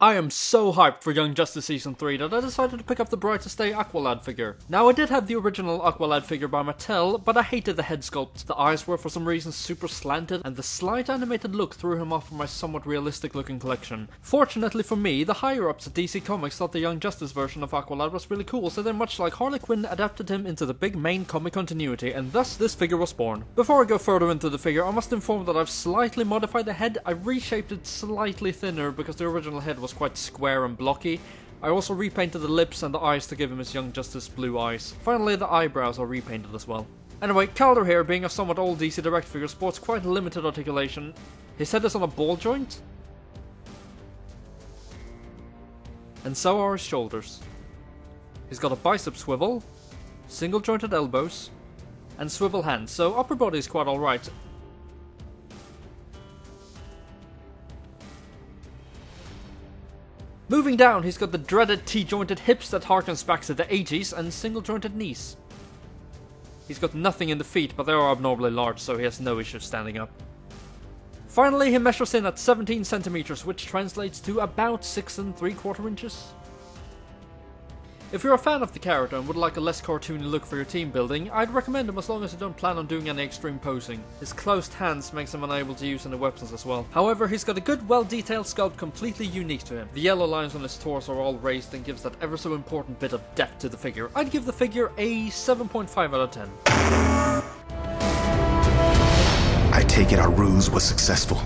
I am so hyped for Young Justice Season 3 that I decided to pick up the Brightest Aqualad figure. Now I did have the original Aqualad figure by Mattel, but I hated the head sculpt. The eyes were for some reason super slanted, and the slight animated look threw him off from my somewhat realistic looking collection. Fortunately for me, the higher ups at DC Comics thought the Young Justice version of Aqualad was really cool, so they much like Harley Quinn adapted him into the big main comic continuity, and thus this figure was born. Before I go further into the figure, I must inform that I've slightly modified the head. I reshaped it slightly thinner because the original head was quite square and blocky. I also repainted the lips and the eyes to give him his Young Justice blue eyes. Finally, the eyebrows are repainted as well. Anyway, Kaldur here, being a somewhat old DC Direct figure, sports quite limited articulation. His head is on a ball joint, and so are his shoulders. He's got a bicep swivel, single jointed elbows, and swivel hands, so upper body is quite alright. Moving down, he's got the dreaded T-jointed hips that harkens back to the 80s, and single-jointed knees. He's got nothing in the feet, but they are abnormally large, so he has no issue standing up. Finally, he measures in at 17 centimeters, which translates to about 6 3/4 inches. If you're a fan of the character and would like a less cartoony look for your team building, I'd recommend him as long as you don't plan on doing any extreme posing. His closed hands makes him unable to use any weapons as well. However, he's got a good, well-detailed sculpt completely unique to him. The yellow lines on his torso are all raised and gives that ever so important bit of depth to the figure. I'd give the figure a 7.5 out of 10. I take it our ruse was successful.